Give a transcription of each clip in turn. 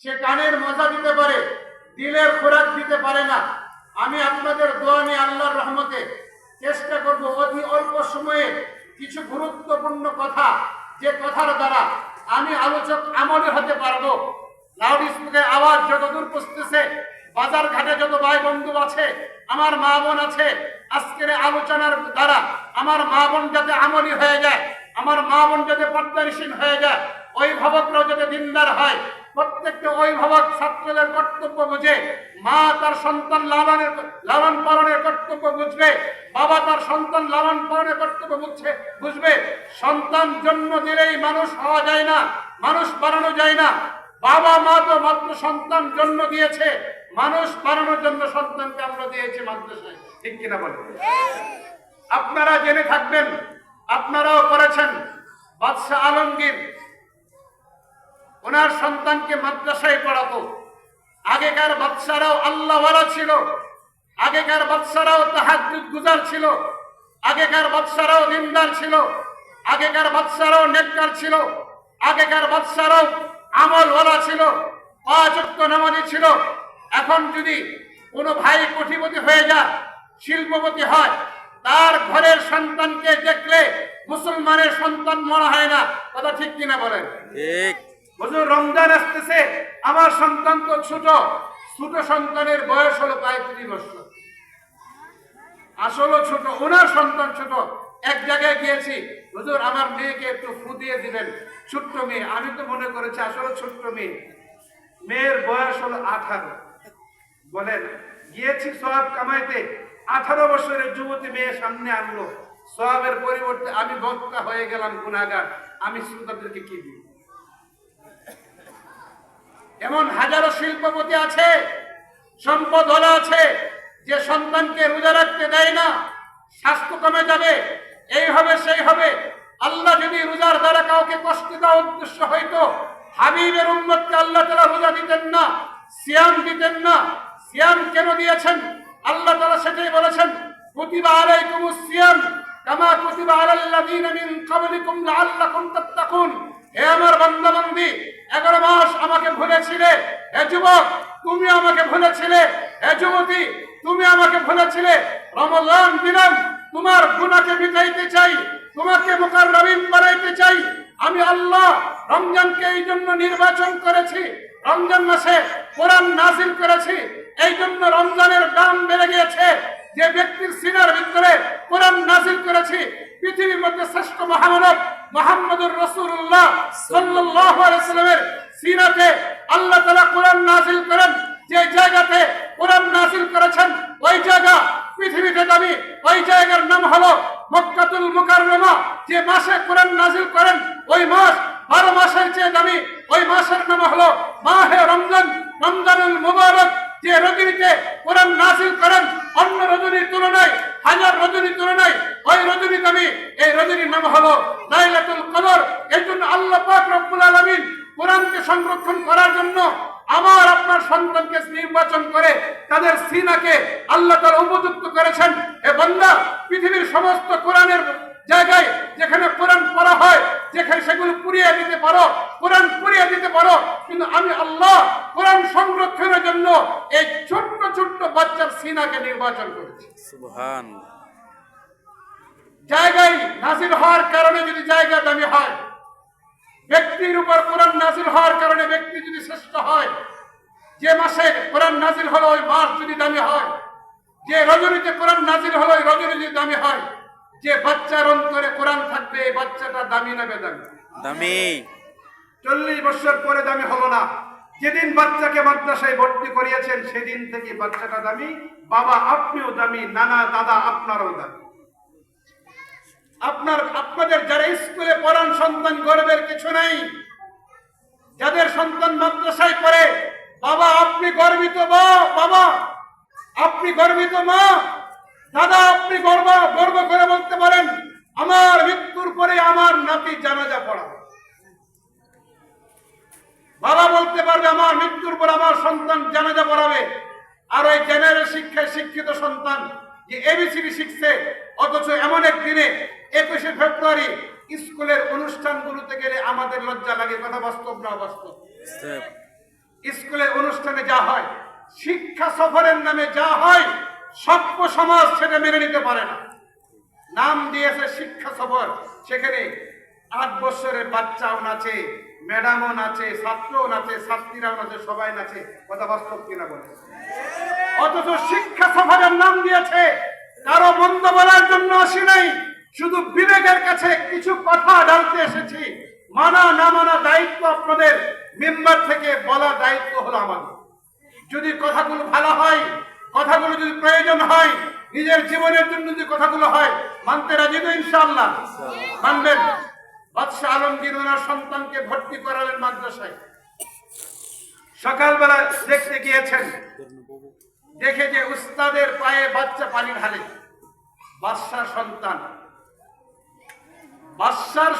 সে কানের মজা দিতে পারে, দিলের খোরাক দিতে পারে না। আমি আপনাদের দোয়া নিয়ে আল্লাহর রহমতে চেষ্টা করব অতি অল্প সময়ে কিছু গুরুত্বপূর্ণ কথা, যে কথার দ্বারা আমি আলোচক আমলে হতে পারবো। লাউড স্পিকারের আওয়াজ যতদূর পৌঁছতেছে, বাজার ঘাটে যত ভাই বন্ধু আছে, আমার মা বোন আছে, আজকের আলোচনার দ্বারা আমার মা বোন যাতে আমলি হয়ে যায়, আমার মা বোন যাতে পর্দাশীল হয়ে যায়, অভিভাবকরাও যাতে দিনদার হয়, প্রত্যেকটা অভিভাবক ছাত্রদের কর্তব্য বুঝে, মা তার সন্তান লালন পালনের কর্তব্য বুঝবে, বাবা তার সন্তান লালন পালনের কর্তব্য বুঝবে। সন্তান জন্ম দিলেই মানুষ হওয়া যায় না, মানুষ বানানো যায় না। বাবা মা তো মাত্র সন্তান জন্ম দিয়েছে, মানুষ বানানোর জন্য সন্তানকে আমরা দিয়েছি মাদ্রাসায়, ঠিক কিনা বলেন? আপনারা জেনে থাকবেন, আপনারাও করেছেন, বাদশাহ আলমগীর ওনার সন্তানকে মাদ্রাসায় পড়াতো। আগেকার বাদশারাও আল্লাহওয়ালা ছিল, আগেকার বাদশারাও তাহাজ্জুদ গুজার ছিল, আগেকার বাদশারাও দিনদার ছিল, আগেকার বাদশারাও নেককার ছিল, আগেকার বাদশারাও আমলওয়ালা ছিল, পাঁচ ওয়াক্ত নামাজি ছিল। এখন যদি কোনো ভাই কোটিপতি হয়ে যায়, শিল্পপতি হয়, তার ঘরের সন্তানকে দেখলে মুসলমানের সন্তান মনে হয় না। কথা ঠিক কিনা বলেন? ঠিক। হুজুর রমজান আসতেছে, আমার সন্তান তো ছোট, ছোট সন্তানের বয়স হলো প্রায় ৩০ বছর, আসলে ছোট, ওনার সন্তান ছোট। এক জায়গায় গিয়েছি, হুজুর আমার মেয়েকে একটু ফু দিয়ে দিবেন, ছোট্ট মেয়ে। আমি তো মনে করেছি আসলে ছোট্ট মেয়ে, মেয়ের বয়স হলো 18। বলেন, গিয়েছি সওয়াব কামাইতে, 18 বছরের যুবতী মেয়ে সামনে আনলো, সওয়াবের পরিবর্তে আমি বক্তা হয়ে গেলাম গুনাহগার। আমি শ্রোতাদেরকে কি দিই? এমন হাজারো শিল্পপতি আছে, সম্পদওয়ালা আছে, যে সন্তানকে রোজা রাখতে দেয় না, স্বাস্থ্য কমে যাবে, এই হবে সেই হবে। আল্লাহ যদি রোজার দ্বারা কাউকে কষ্ট দেওয়ার উদ্দেশ্য হইতো, হাবিবের উম্মতকে আল্লাহ তাআলা রোজা দিতেন না, সিয়াম দিতেন না। সিয়াম কেন দিয়েছেন? আল্লাহ তাআলা সেটাই বলেছেন, কুতিবা আলাইকুমুস সিয়াম কামা কুতিবা আলাল্লাযীনা মিন ক্বাবলিকুম লাআল্লাকুম তাত্তাকুন। হে আমার বান্দা বান্দি, 11 মাস আমাকে ভুলেছিলে। হে যুবক, তুমি আমাকে ভুলেছিলে। হে যুবতী, তুমি আমাকে ভুলেছিলে। রমজান দিলাম তোমার গুনাহকে মিটাইতে চাই, তোমাকে মুকাররামিন বানাইতে চাই। আমি আল্লাহ রমজানকে এই জন্য নির্বাচন করেছি, রমজান মাসে কোরআন নাযিল করেছি। এই জন্য রমজানের দাম বেড়ে গিয়েছে। যে ব্যক্তির সিনার ভিতরে কোরআন নাযিল করেছি, পৃথিবীর মধ্যে শ্রেষ্ঠ মহামানব মুহাম্মদুর রাসূলুল্লাহ সাল্লাল্লাহু আলাইহি সাল্লামের সিনাতে আল্লাহ তাআলা কোরআন নাযিল করেন। যে জায়গাতে কোরআন নাযিল করেছেন ওই জায়গা পৃথিবীতে দামি, ওই জায়গার নাম হলো মক্কাতুল মুকাররমা। যে মাসে কোরআন নাযিল করেন ওই মাস 12 মাসের চেয়ে দামি, ওই মাসের নাম হলো মাহে রমজান, রমজানুল মুবারক। যে রজনীতে কোরআন নাযিল করেন অন্য রজনীর তুলনায়, হাজার রজনীর তুলনায় ওই রজনী দামি, এই রজনীর নাম হলো লাইলাতুল কদর। এই জন্য আল্লাহ পাক রব্বুল আলামিন কোরআনকে সংরক্ষণ করার জন্য আমার আপনার সন্তানকে নির্বাচন করে তাদের সিনাকে আল্লাহ তাআলা উপযুক্ত করেছেন। এ বান্দা, পৃথিবীর সমস্ত কোরআনের জায়গায় যেখানে কোরআন পড়া হয়, যেখানে সেগুলো পুড়িয়ে দিতে পারো, কোরআন পুড়িয়ে দিতে পারো, কিন্তু আমি আল্লাহ কোরআন সংরক্ষণের জন্য এই ছোট্ট ছোট্ট বাচ্চার সিনাকে নির্বাচন করেছি। সুবহান। জায়গায় নাযিল হওয়ার কারণে যদি জায়গা দামি হয়, ব্যক্তির উপর কোরআন নাযিল হওয়ার কারণে ব্যক্তি যদি শ্রেষ্ঠ হয়, যে মাসে কোরআন নাযিল হলো ওই মাস যদি দামি হয়, যে রজনীতে কোরআন নাযিল হলো ওই রজনী যদি দামি হয়, যে বাচ্চার অন্তরে কোরআন থাকবে এই বাচ্চাটা দামি না বেদামি? দামি। 40 বছর পরে দামি হলো না। যেদিন বাচ্চাকে মাদ্রাসায় ভর্তি করিয়েছেন সেদিন থেকে বাচ্চাটা দামি। বাবা আপনিও দামি, নানা দাদা আপনারও দামি। আপনাদের যারা স্কুলে পড়ান সন্তান, গর্বের কিছু নাই। যাদের সন্তান মাদ্রাসায় পড়ে, বাবা আপনি গর্বিত, বাবা আপনি গর্বিত, মা দাদা আপনি গর্ব করে বলতে পারেন আমার মৃত্যুর পরে আমার নাতি জানাজা পড়াবে। বাবা বলতে পারবে আমার মৃত্যুর পর আমার সন্তান জানাজা পড়াবে। আর ওই জেনারেল শিক্ষায় শিক্ষিত সন্তান যে এবিসিডি শিখছে, অথচ এমন এক দিনে 21শে ফেব্রুয়ারি স্কুলের অনুষ্ঠানগুলোতে গেলে আমাদের লজ্জা লাগে। কথা বাস্তব না? বাস্তব। স্কুলে অনুষ্ঠানে যা হয়, শিক্ষা সফরের নামে যা হয়, সভ্য সমাজ সেটা মেনে নিতে পারে না। নাম দিয়েছে শিক্ষা সফর, সেখানে 8 বছরের বাচ্চাও নাচে, ম্যাডামও নাচে, ছাত্রও নাচে, ছাত্রীরাও নাচে, সবাই নাচে। কথা বাস্তব কিনা বলে? অথচ শিক্ষা সফরের নাম দিয়েছে, কারো মন্দ বলার জন্য আসি নাই, শুধু বিবেকের কাছে কিছু কথা ঢালতে এসেছি। মানা না মানা দায়িত্ব আপনাদের, মেম্বার থেকে বলা দায়িত্ব হলো আমাদের। যদি কথাগুলো ভালো হয়, কথাগুলো যদি প্রয়োজন হয়, নিজের জীবনের জন্য যদি কথাগুলো হয়, মানতে রাজি তো ইনশাআল্লাহ? মানবেন? বাদশাহ আলমগীর ওনার সন্তানকে ভর্তি করালেন মাদ্রাসায়। সকালবেলা দেখতে গিয়েছেন, দেখে যে উস্তাদের পায়ে বাচ্চা পানি ঢালে। বাদশার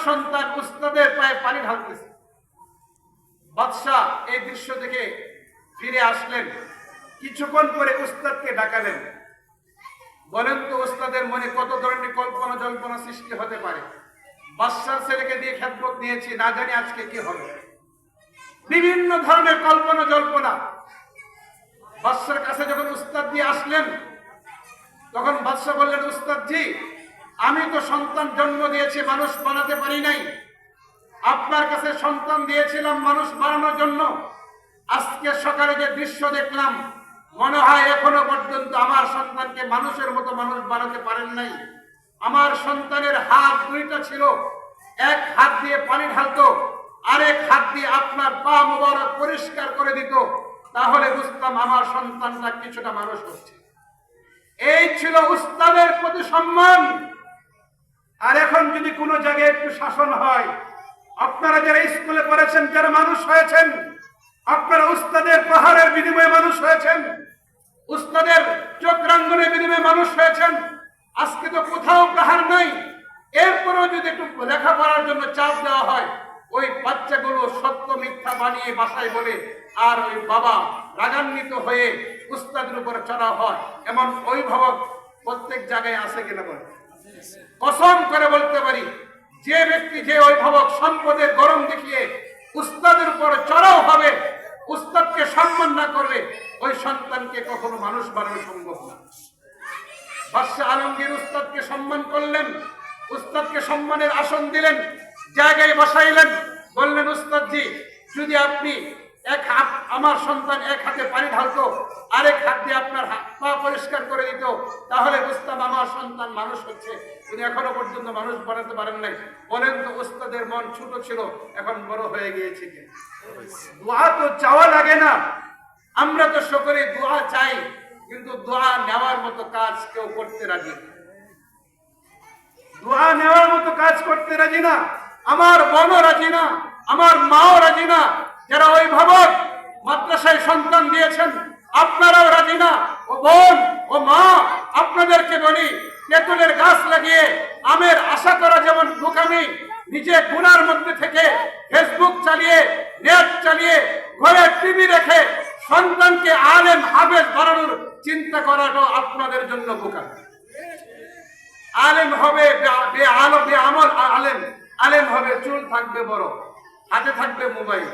সন্তান উস্তাদের পায়ে পানি ঢালতেছে। বাদশাহ এই দৃশ্য দেখে ফিরে আসলেন। কিছুক্ষণ পরে উস্তাদকে ডাকালেন। বলেন তো উস্তাদের মনে কত ধরনের কল্পনা জল্পনা সৃষ্টি হতে পারে। বাদশার ছেলেকে দিয়ে খেদমত নিয়েছি, না জানি আজকে কি হবে। বিভিন্ন ধরনের কল্পনা জল্পনা। বাদশার কাছে যখন উস্তাদ দিয়ে আসলেন, তখন বাদশাহ বললেন, উস্তাদ জি, আমি তো সন্তান জন্ম দিয়েছি, মানুষ বানাতে পারি নাই। আপনার কাছে সন্তান দিয়েছিলাম মানুষ বানানোর জন্য। আজকে সকালে যে দৃশ্য দেখলাম, মনে হয় এখনো পর্যন্ত আমার সন্তানকে মানুষের মতো মানুষ বানাতে পারেন নাই। আমার সন্তানের হাত 2টা ছিল, এক হাত দিয়ে পানি ঢালতো, আরেক হাত দিয়ে আপনার পা মুবারক পরিষ্কার করে দিত, তাহলে বুঝতাম আমার সন্তানটা কিছুটা মানুষ হচ্ছে। এই ছিল উস্তাদের প্রতি সম্মান। আর এখন যদি কোনো জায়গায় একটু শাসন হয়, আপনারা যারা স্কুলে পড়েছেন, যারা মানুষ হয়েছেন, আপনারা উস্তাদের পাহাড়ের বিনিময়ে মানুষ হয়েছেন, উস্তাদের চোখরাঙ্গনের বিনিময়ে মানুষ হয়েছেন। আজকে তো কোথাও পাহাড় নাই, এরপরেও যদি একটু লেখাপড়ার জন্য চাপ দেওয়া হয়, ওই বাচ্চাগুলো সত্য মিথ্যা বানিয়ে বাসায় বলে, আর ওই বাবা রাগান্বিত হয়ে উস্তাদের উপরে চড়া হয়। এমন অভিভাবক প্রত্যেক জায়গায় আছে কিনা বলে? কসম করে বলতে পারি, যে ব্যক্তি, যে অভিভাবক সম্পদের গরম দেখিয়ে উস্তাদের উপর চড়াও হবে, উস্তাদকে সম্মান না করবে, ওই সন্তানকে কখনো মানুষ বানানো সম্ভব না। বাদশাহ আলমগীর উস্তাদকে সম্মান করলেন, উস্তাদকে সম্মানের আসন দিলেন, জায়গায় বসাইলেন। বললেন, উস্তাদ জি, যদি আপনি আমার সন্তান এক হাতে পানি ঢালতো, আরেক হাত দিয়ে আপনার পা পরিষ্কার করে দিত, তাহলে বুঝতাম আমার সন্তান মানুষ হচ্ছে। উনি এখনো পর্যন্ত মানুষ বানাতে পারেন নাই। বলেন তো, উস্তাদের মন ছোট ছিল, এখন বড় হয়ে গিয়েছে কি? দোয়া তো চাওয়া লাগে না। আমরা তো সকলে দোয়া চাই, কিন্তু দোয়া নেওয়ার মতো কাজ কেউ করতে রাজি না। দোয়া নেওয়ার মতো কাজ করতে রাজি না। আমার বোনও রাজি না, আমার মাও রাজি না। যারা অভিভাবক মাদ্রাসায় সন্তান দিয়েছেন, আপনারাও রাজি না। ও বোন, ও মা, আপনাদেরকে বলি, তেঁতুলের গাছ লাগিয়ে আমের আশা করা যেমন বোকামি, নিজে গুনার মধ্যে থেকে ফেসবুক চালিয়ে, নেট চালিয়ে, ঘরে টিভি রেখে সন্তানকে আলেম হাফেজ বানানোর চিন্তা করাটাও আপনাদের জন্য বোকামি। আলেম হবে বেআমল আলেম, আলেম হবে চুল থাকবে বড়, হাতে থাকবে মোবাইল।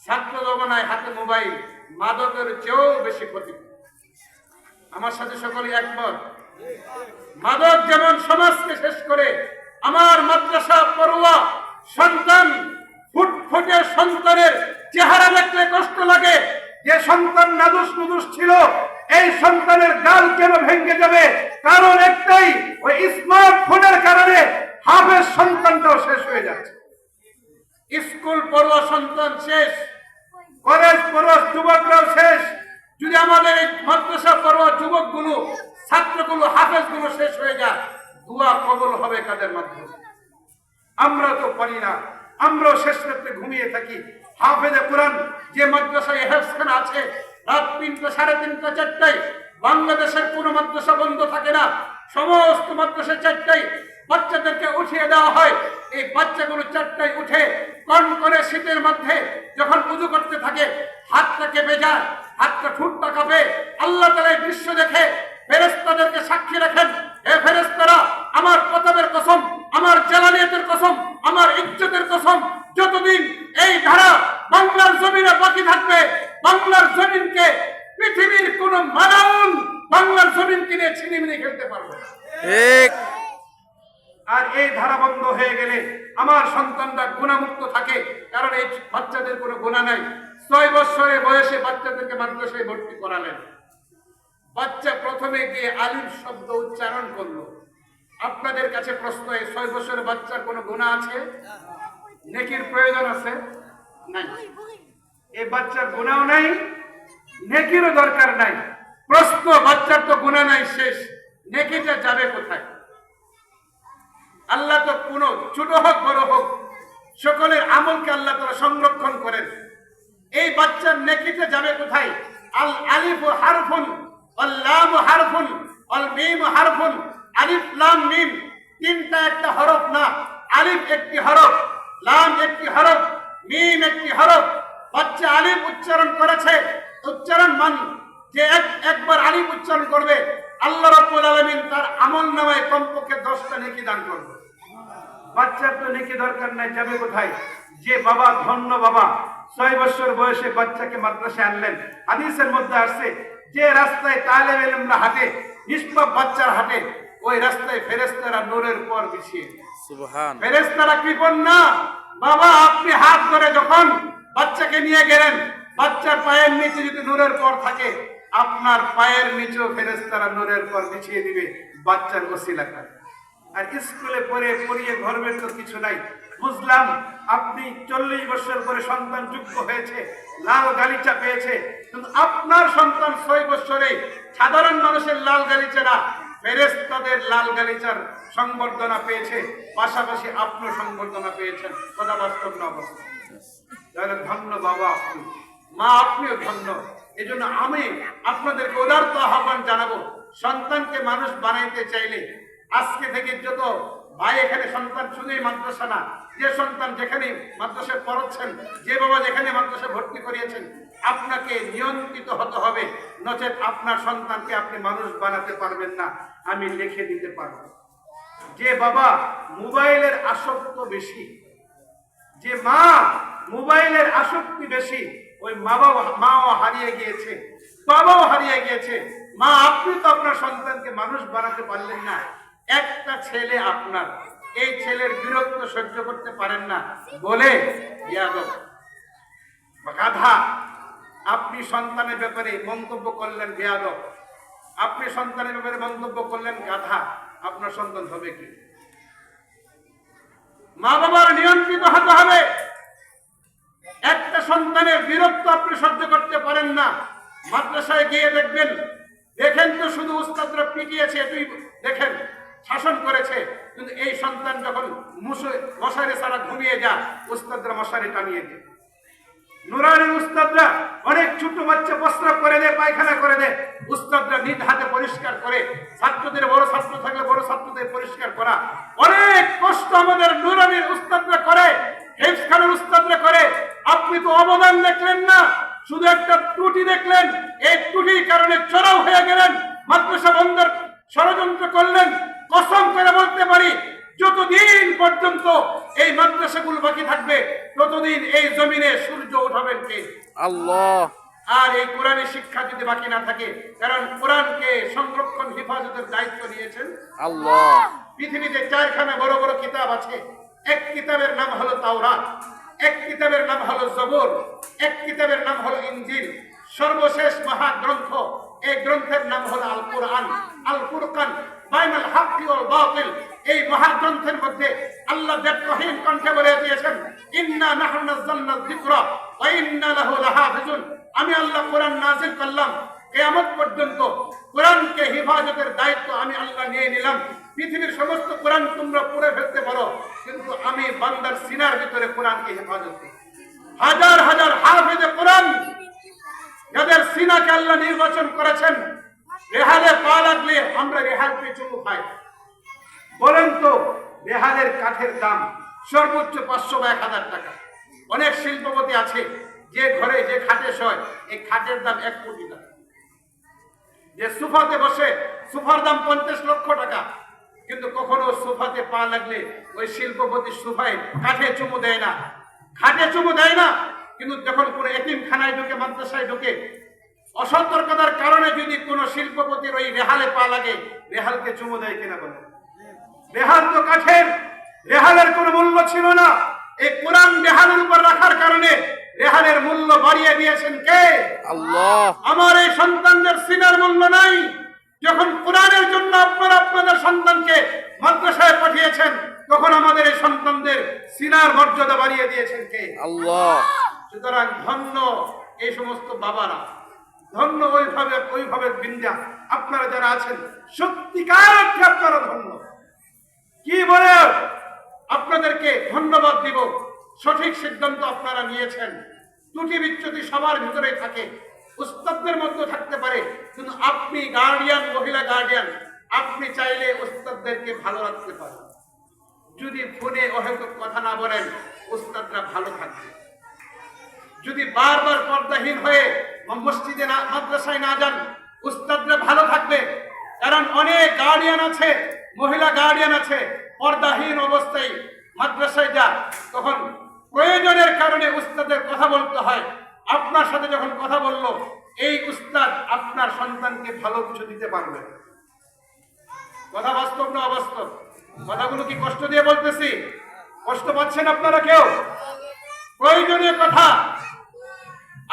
ছাত্র জমানায় হাতে মোবাইল মাদকের চেয়েও বেশি ক্ষতি। আমার সাথে সকলে একমত। মাদক যেমন সমাজকে শেষ করে, আমার মাদ্রাসা পড়ুয়া সন্তান, ফুটফুটে সন্তানের চেহারা দেখলে কষ্ট লাগে। যে সন্তান নাদুস নুদুস ছিল, এই সন্তানের গাল কেন ভেঙে যাবে? কারণ একটাই, ওই স্মার্টফোনের কারণে হাফেজ সন্তানটাও শেষ হয়ে যাচ্ছে। স্কুল পড়ুয়া সন্তান শেষ, কলেজ পড়ুয়া যুবকরাও শেষ। যদি আমাদের এই মাদ্রাসা পড়ুয়া যুবকগুলো, ছাত্রগুলো, হাফেজগুলো শেষ হয়ে যায়, দোয়া কবুল হবে কাদের মাধ্যমে? আমরা তো পারি না, আমরাও শেষ রাত্রে ঘুমিয়ে থাকি। হাফেজে কোরআন যে মাদ্রাসায় হেফজখানা আছে, রাত 3টা, 3:30, 4টায় বাংলাদেশের কোনো মাদ্রাসা বন্ধ থাকে না। সমস্ত মাদ্রাসা 4টায় বাচ্চাদেরকে উঠিয়ে দেওয়া হয়। এই বাচ্চাগুলো 4টায় উঠে কন করে শীতের মধ্যে যখন উযু করতে থাকে, হাতটা কেঁপে যায়, হাতটা ঠুটটা কাঁপে। আল্লাহ তাআলা এই দৃশ্য দেখে ফেরেশতাদেরকে সাক্ষী রাখেন, হে ফেরেশতারা, আমার প্রতাপের কসম, আমার জালালিয়াতের কসম, আমার ইজ্জতের কসম, যতদিন এই ধারা বাংলার জমিনে বাকি থাকবে, আলামিনকে নিয়ে ছিনিমিনি খেলতে পারবো না। ঠিক। আর এই ধারা বন্ধ হয়ে গেলে আমার সন্তানরা গুণামুক্ত থাকে, কারণ এই বাচ্চাদের কোনো গুণা নাই। 6 বছরের বয়সে বাচ্চাদেরকে মাদ্রাসায় ভর্তি করালেন, বাচ্চা প্রথমে গিয়ে আলিফ শব্দ উচ্চারণ করলো। আপনাদের কাছে প্রশ্ন, এই 6 বছরের বাচ্চার কোনো গুনাহ আছে? নেকির প্রয়োজন আছে? নাই। এই বাচ্চার গুনাহ নাই, নেকিরও দরকার নাই। প্রশ্ন, বাচ্চার তো গুনাহ নাই, শেষ, নেকিটা যাবে কোথায়? আল্লাহ তো কোনো ছোট হোক বড় হোক সকলের আমলকে আল্লাহ তাআলা সংরক্ষণ করেন। এই বাচ্চার নেকিটা যাবে কোথায়? আল আলিফু হারফুন ওয়াল লামু হারফুন ওয়াল মিমু হারফুন। আলিফ লাম মিম তিনটা একটা হরফ না, আলিফ একটি হরফ, লাম একটি হরফ, মিম একটি হরফ। বাচ্চা আলিফ উচ্চারণ করেছে, উচ্চারণ মান যে একবার আলিফ উচ্চারণ করবে, আল্লাহ রাব্বুল আলামিন তার আমলনামায় কমপক্ষে 10টা নেকি দান করবে। বাচ্চার তো নেকি দরকার নাই, যাবে কোথায়? যে বাবা, ধন্য বাবা, 6 বছর বয়সে বাচ্চাকে মাদ্রাসায় আনলেন। হাদিসের মধ্যে আসছে, যে রাস্তায় তালেব ইলমরা হাঁটে, নিষ্পাপ বাচ্চার হাঁটে, ওই রাস্তায় ফেরেশতারা নূরের পর বিছিয়ে। সুবহান। ফেরেশতারা কৃপণ না। বাবা, আপনি হাত ধরে যখন বাচ্চাকে নিয়ে গেলেন, বাচ্চার পায়ের নিচে যদি নূরের পর থাকে, আপনার পায়ের নিচেও ফেরেশতারা নূরের পর বিছিয়ে দিবে বাচ্চার ওসিলাটা। আর স্কুলে পড়িয়ে গর্বের তো কিছু নাই। বুঝলাম আপনি 40 বছর পরে সন্তান যোগ্য হয়েছে, লাল গালিচা পেয়েছে, কিন্তু আপনার সন্তান 6 বছরে সাধারণ মানুষের লাল গালিচা না, ফেরেশতাদের লাল গালিচার সংবর্ধনা পেয়েছে, পাশাপাশি আপনিও সংবর্ধনা পেয়েছেন। কথা বাস্তব না অবস্থা? তাহলে ধন্য বাবা আপনি, মা আপনিও ধন্য। এই জন্য আমি আপনাদেরকে উদারত আহ্বান জানাবো, সন্তানকে মানুষ বানাইতে চাইলে আজকে থেকে যত ভাই এখানে সন্তান শুধুই মাদ্রাসা না, যে সন্তান যেখানে মাদ্রাসায় পড়াচ্ছেন, যে বাবা যেখানে মাদ্রাসায় ভর্তি করিয়েছেন, আপনাকে নিয়ন্ত্রিত হতে হবে, নচেত আপনার সন্তানকে আপনি মানুষ বানাতে পারবেন না। আমি লিখে দিতে পারবো। যে বাবা মোবাইলের আসক্ত বেশি, যে মা মোবাইলের আসক্তি বেশি, ওই মাও হারিয়ে গিয়েছে, বাবাও হারিয়ে গিয়েছে। মা, আপনি তো আপনার সন্তানকে মানুষ বানাতে পারলেন না। একটা ছেলে আপনার, এই ছেলের বিরক্ত সহ্য করতে পারেন না বলে বেয়াদব বা গাধা, আপনি সন্তানের ব্যাপারে মন্তব্য করলেন বেয়াদব, আপনি সন্তানের ব্যাপারে মন্তব্য করলেন গাধা, আপনার সন্তান হবে কি? মা বাবার নিয়ন্ত্রিত হতে হবে। একটা সন্তানের বিরক্ত আপনি সহ্য করতে পারেন না, মাদ্রাসায় গিয়ে দেখবেন, দেখেন তো শুধু উস্তাদরা পিটিয়েছে, এটুই দেখেন, শাসন করেছে, কিন্তু এই সন্তান যখন মশারি ছাড়া ঘুমিয়ে যায়, উস্তাদরা মশারি টানিয়ে দেয়। নুরানি উস্তাদরা অনেক ছোট বাচ্চা প্রস্রাব করে দেয়, পায়খানা করে দেয়, উস্তাদরা নিজ হাতে পরিষ্কার করে। ছাত্রদের, বড় ছাত্র থাকলে বড় ছাত্রদের পরিষ্কার করা অনেক কষ্ট আমাদের নুরানির উস্তাদরা করে, হেফজ খানের উস্তাদরা করে। আপনি তো অবদান দেখলেন না, শুধু একটা ত্রুটি দেখলেন, এই ত্রুটির কারণে চড়াও হয়ে গেলেন, মাদ্রাসা বন্ধের ষড়যন্ত্র করলেন। কসম করে বলতে পারি, যতদিন পর্যন্ত এই মাদ্রাসাগুলো বাকি থাকবে, ততদিন এই জমিনে সূর্য উঠাবেন কে? আল্লাহ। আর এই কোরআনের শিক্ষা যদি বাকি না থাকে, কারণ কোরআনকে সংরক্ষণ হেফাজতের দায়িত্ব নিয়েছেন আল্লাহ। পৃথিবীতে 4খানা বড় বড় কিতাব আছে। এক কিতাবের নাম হলো তাওরাত, এক কিতাবের নাম হলো জবুর, এক কিতাবের নাম হলো ইনজিল, সর্বশেষ মহাগ্রন্থ এই গ্রন্থের নাম হলো আল কোরআন, আল ফুরকান বাইনাল হাক্কি ওয়াল বাতিল। এই মহাগ্রন্থের মধ্যে আল্লাহ বেতহীন কণ্ঠে বলে দিয়েছেন, ইন্না নাহনু নাযালনা যিকরা ওয়া ইন্না লাহু লাহাফিজুন। আমি আল্লাহ কোরআন নাযিল করলাম, কিয়ামত পর্যন্ত কোরআনকে হেফাজতের দায়িত্ব আমি আল্লাহ নিয়ে নিলাম। পৃথিবীর সমস্ত কোরআন তোমরা পড়ে ফেলতে পারো, কিন্তু আমি বান্দার সিনার ভিতরে কোরআনকে হেফাজত করি। হাজার হাজার হাফেজে কোরআন যাদের সিনাকে আল্লাহ নির্বাচন করেছেন, রেহালে পা লাগলে আমরা রেহালকে চুমু খাই। বলেন তো, রেহালের কাঠের দাম সর্বোচ্চ 500 বা 1000 টাকা। অনেক শিল্পপতি আছে যে ঘরে যে খাটে শয়, এই খাটের দাম 1 কোটি টাকা। যে সোফাতে বসে, সোফার দাম 50 লক্ষ টাকা, কিন্তু কখনো সোফাতে পা লাগলে ওই শিল্পপতি সোফায় কাঠে চুমু দেয় না, খাটে চুমু দেয় না। কিন্তু যখন কোনো এতিমখানায় ঢুকে, মাদ্রাসায় ঢুকে, অসতর্কতার কারণে যদি কোনো শিল্পপতির ওই রেহালে পা লাগে, রেহালকে চুমো দেয় কিনা বলে? রেহাল তো কাঠের, রেহালের কোনো মূল্য ছিল না। এই কোরআন রেহালের উপর রাখার কারণে রেহালের মূল্য বাড়িয়ে দিয়েছেন কে? আল্লাহ। আমার এই সন্তানদের সিনার মূল্য নাই। যখন কোরআনের জন্য আপনারা আপনাদের সন্তানকে মাদ্রাসায় পাঠিয়েছেন, তখন আমাদের এই সন্তানদের সিনার মর্যাদা বাড়িয়ে দিয়েছেন কে? আল্লাহ। সুতরাং ধন্য এই সমস্ত বাবারা, ধন্য ওইভাবে বিন্দা আপনারা যারা আছেন, সত্যিকার অর্থে আপনারা ধন্য। কি বলে আপনাদেরকে ধন্যবাদ দিব? সঠিক সিদ্ধান্ত আপনারা নিয়েছেন। ত্রুটি বিচ্যুতি সবার ভিতরেই থাকে, উস্তাদদের মধ্যে থাকতে পারে, কিন্তু আপনি গার্ডিয়ান, মহিলা গার্ডিয়ান, আপনি চাইলে উস্তাদদেরকে ভালো রাখতে পারেন। যদি ফোনে অহেতুক কথা না বলেন, উস্তাদরা ভালো থাকবে। যদি বারবার পর্দাহীন হয়ে মসজিদে না, মাদ্রাসায় না যান, উস্তাদরা ভালো থাকবে। কারণ অনেক গার্ডিয়ান আছে, মহিলা গার্ডিয়ান আছে, পর্দাহীন অবস্থায় মাদ্রাসায় যায়, তখন প্রয়োজনের কারণে উস্তাদের কথা বলতে হয়। আপনার সাথে যখন কথা বললো, এই উস্তাদ আপনার সন্তানকে ভালো কিছু দিতে পারবে। কথা বাস্তব না অবাস্তব? কথাগুলো কি কষ্ট দিয়ে বলতেছি? কষ্ট পাচ্ছেন আপনারা কেউ? প্রয়োজনীয় কথা।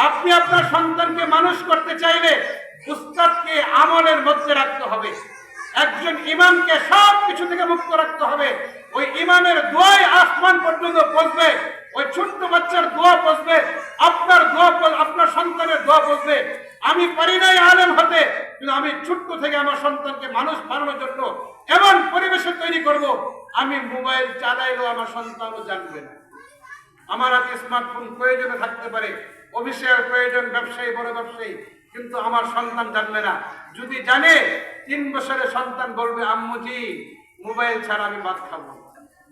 আপনি আপনার সন্তানকে মানুষ করতে চাইলে উস্তাদকে আমলের মধ্যে রাখতে হবে। একজন ইমামকে সব কিছু থেকে মুক্ত রাখতে হবে। ওই ইমামের দোয়াই আসমান পর্যন্ত পৌঁছবে, ওই ছোট্ট বাচ্চার দোয়া পৌঁছবে, আপনার দোয়া, আপনার সন্তানের দোয়া পৌঁছবে। আমি পারি নাই আলেম হতে, কিন্তু আমি ছোট্ট থেকে আমার সন্তানকে মানুষ বানানোর জন্য এমন পরিবেশে তৈরি করব, আমি মোবাইল চালাইলেও আমার সন্তানও জানবে না। আমার হাতে স্মার্টফোন প্রয়োজনে থাকতে পারে, অফিসিয়াল প্রয়োজন, ব্যবসায়ী, বড় ব্যবসায়ী, কিন্তু আমার সন্তান জানবে না। যদি জানে, 3 বছরের সন্তান বলবে, আম্মুজি মোবাইল ছাড়া আমি ভাত খাবো।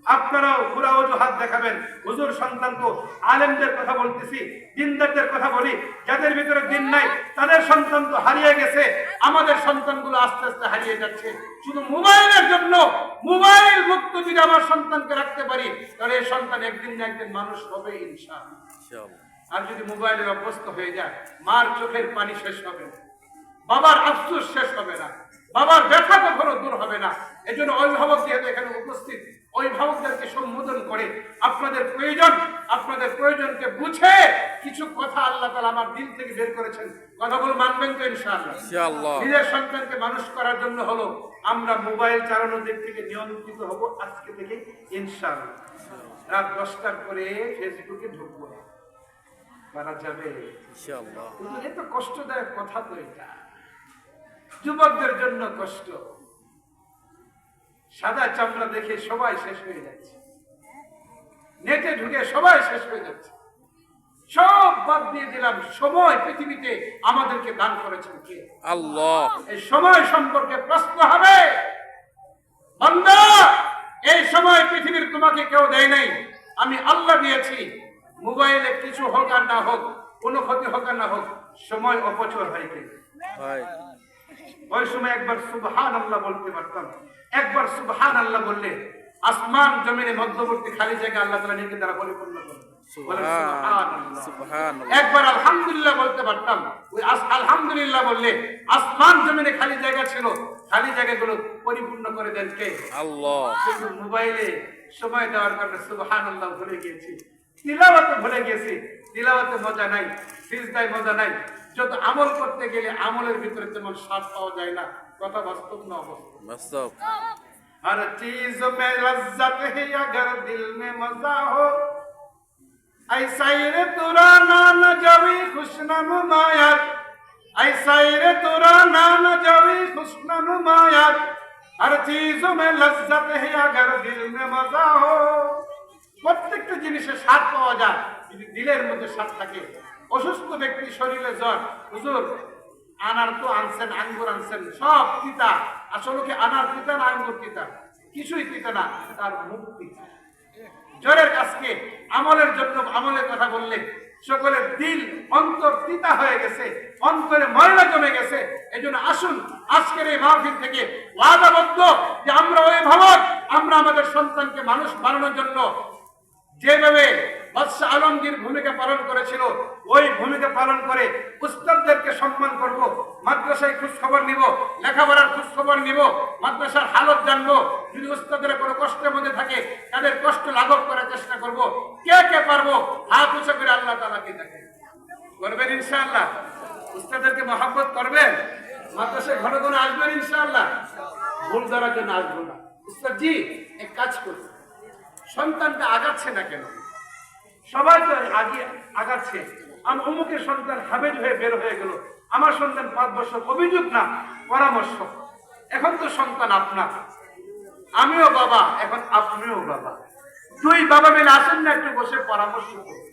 আপনারাও পুরা অজুহাত দেখাবেন, হুজুর সন্তান তো, আলেমদের কথা বলতেছি, দিনদারদের কথা বলি, যাদের ভিতরে দিন নাই তাদের সন্তান তো হারিয়ে গেছে। আমাদের সন্তানগুলো আস্তে আস্তে হারিয়ে যাচ্ছে শুধু মোবাইলের জন্য। মোবাইল মুক্ত যদি আমার সন্তানকে রাখতে পারি, তাহলে এই সন্তান একদিন না একদিন মানুষ হবে ইনশাআল্লাহ। আর যদি মোবাইলে অভ্যস্ত হয়ে যায়, মার চোখের পানি শেষ হবে না, বাবার আফসোস শেষ হবে না, বাবার ব্যথা কখনো দূর হবে না। এই জন্য অভিভাবক যেহেতু এখানে উপস্থিত, অভিভাবকদেরকে সম্বোধন করে আপনাদের প্রয়োজনকে বুঝে কিছু কথা আল্লাহ তাআলা আমার দিল থেকে বের করেছেন, কথাগুলো মানবেন তো ইনশাআল্লাহ? ইনশাআল্লাহ। নিজের সন্তানকে মানুষ করার জন্য হলো আমরা মোবাইল চালানোর দিক থেকে নিয়ন্ত্রিত হব আজকে থেকে ইনশাআল্লাহ। রাত 10টার পরে ফেসবুকে ঢুকবো না, পারা যাবে ইনশাআল্লাহ। এত কষ্টদায়ক কথা তো এটা, যুবকদের জন্য কষ্ট। সাদা চামড়া দেখে সবাই শেষ হয়ে যাচ্ছে, নেটে ঢুকে সবাই শেষ হয়ে যাচ্ছে। সব বাদ দিয়ে দিলাম। সময় পৃথিবীতে আমাদেরকে দান করেছেন কে? আল্লাহ। এই সময় সম্পর্কে প্রশ্ন হবে, বান্দা এই সময় পৃথিবীর তোমাকে কেউ দেয় নাই, আমি আল্লাহ দিয়েছি। মোবাইলে কিছু হোক আর না হোক, কোনো ক্ষতি হোক আর না হোক, সময় অপচয় হয় কে? ভাই ওই সময় একবার সুবহানাল্লাহ বলতে পারতাম। একবার সুবহানাল্লাহ বললে আসমান জমিনের মধ্যবর্তী খালি জায়গা আল্লাহ তাআলা নিজে দ্বারা পরিপূর্ণ করেন। সুবহানাল্লাহ। সুবহানাল্লাহ। একবার আলহামদুলিল্লাহ বলতে পারতাম, ওই আলহামদুলিল্লাহ বললে আসমান জমিনে খালি জায়গা ছিল, খালি জায়গাগুলো পরিপূর্ণ করে দেন কে? আল্লাহ। শুধু মোবাইলে সময় দেওয়ার কারণে সুবহানাল্লাহ ভুলে গিয়েছি, তিলাওয়াতে ভুলে গেছি। তিলাওয়াতে মজা নাই, সিজদায় মজা নাই। যত আমল করতে গেলে আমলের ভিতরে তেমন স্বাদ পাওয়া যায় না। কথা বাস্তব না অবাস্তব? বাস্তব। हर चीज में लज्जत है अगर दिल में मजा हो, ऐसा ही रे तुरा नान जवी खुशनुमायत, ऐसा ही रे तुरा नान जवी खुशनुमायत, हर चीज में लज्जत है अगर दिल में मजा हो। প্রত্যেকটা জিনিসের স্বাদ পাওয়া যায় যদি দিলের মধ্যে স্বাদ থাকে। অসুস্থ ব্যক্তি শরীরে জ্বর, হুজুর আনার তো আনছেন, আঙ্গুর আনছেন, সব তিতা। আসলে কি আনার তিতা না আঙ্গুর তিতা? কিছুই তিতা না, তার মুক্তি। জ্বরের কাছকে আমলের জন্য আমলের কথা বললে সকলের দিল অন্তর তিতা হয়ে গেছে, অন্তরে ময়লা জমে গেছে। এই জন্য আসুন আজকের এই মাহফিল থেকে ওয়াদাবদ্ধ যে আমরা অভিভাবক, আমরা আমাদের সন্তানকে মানুষ বানানোর জন্য যেভাবে বাদশাহ আলমগীর ভূমিকা পালন করেছিল, ওই ভূমিকা পালন করে উস্তাদদেরকে সম্মান করব, মাদ্রাসায় খোঁজ খবর নিব, লেখাপড়ার খোঁজ খবর নিব, মাদ্রাসার হালত জানবো, যদি উস্তাদের কোনো কষ্টের মধ্যে থাকে তাদের কষ্ট লাঘব করার চেষ্টা করব। কে কে পারবো হাত উঁচু করে আল্লাহ তাআলাকে দেখেন করবেন ইনশাআল্লাহ। উস্তাদেরকে মহব্বত করবেন, মাদ্রাসায় ঘন ঘন আসবেন ইনশাআল্লাহ। ভুল ধরার জন্য আসবো না। উস্তাদ জি এক কাজ করুন, সন্তানটা আগাচ্ছে না কেন? সবাই তো আগে আগাচ্ছে, আমি অমুকের সন্তান হাবেজ হয়ে বের হয়ে গেল, আমার সন্তান 5 বছর, অভিযোগ না পরামর্শ। এখন তো সন্তান আপনার, আমিও বাবা, এখন আপনিও বাবা, দুই বাবা মিলে আসেন না, একটু বসে পরামর্শ করুন।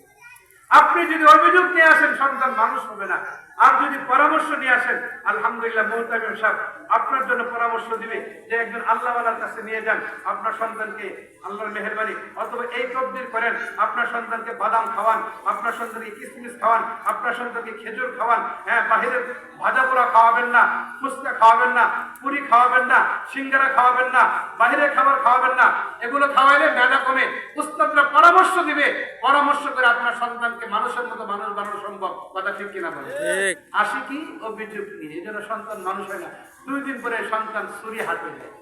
আপনি যদি অভিযোগ নিয়ে আসেন সন্তান মানুষ হবে না, আর যদি পরামর্শ নিয়ে আসেন আলহামদুলিল্লাহ মুহতামিম সাহেব আপনার জন্য পরামর্শ দিবে যে একজন আল্লাহওয়ালার কাছে নিয়ে যান আপনার সন্তানকে, আল্লাহর মেহেরবানি। অথবা এই তকদির করেন আপনার সন্তানকে বাদাম খাওয়ান, আপনার সন্তানকে কিশমিশ খাওয়ান, আপনার সন্তানকে খেজুর খাওয়ান। হ্যাঁ, বাহিরের ভাজা পোড়া খাওয়াবেন না, ফুচকা খাওয়াবেন না, পুরি খাওয়াবেন না, সিঙ্গারা খাওয়াবেন না, বাহিরের খাবার খাওয়াবেন না। এগুলো খাওয়াইলে মেধা কমে। উস্তাদরা পরামর্শ দিবে, পরামর্শ করে আপনার সন্তানকে মানুষের মতো মানুষ বানানো সম্ভব। কথা ঠিক কিনা বলেন? ঠিক। আসে কি অভিযোগ নিয়ে, এই জন্য সন্তান মানুষ হয় না। 2 দিন পরে সন্তান ছুরি হাতে নেয়,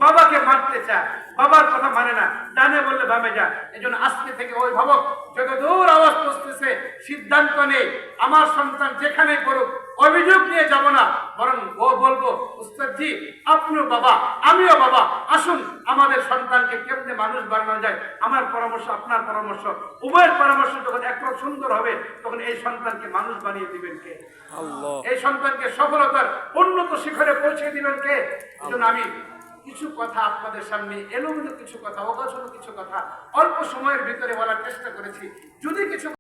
বাবাকে মারতে চায়, বাবার কথা মানে না, ডানে বললে বামে যায়। এই জন্য আজকে থেকে অভিভাবক যত দূর আওয়াজ পৌঁছতেছে সিদ্ধান্ত নেই, আমার সন্তান যেখানে করুক অভিযোগ নিয়ে যাব না, বরং ও বলবো উস্তাদ জি আপনিও বাবা আমিও বাবা, আসুন আমাদের সন্তানকে কেমনে মানুষ বানানো যায়, আমার পরামর্শ আপনার পরামর্শ, উভয়ের পরামর্শ যখন একরকম সুন্দর হবে তখন এই সন্তানকে মানুষ বানিয়ে দিবেন কে? আল্লাহ। এই সন্তানকে সফলতার উন্নত শিখরে পৌঁছে দিবেন কে? এজন্য আমি কিছু কথা আপনাদের সামনে এলোমেলো কিছু কথা, অগোছালো কিছু কথা অল্প সময়ের ভিতরে বলার চেষ্টা করেছি। যদি কিছু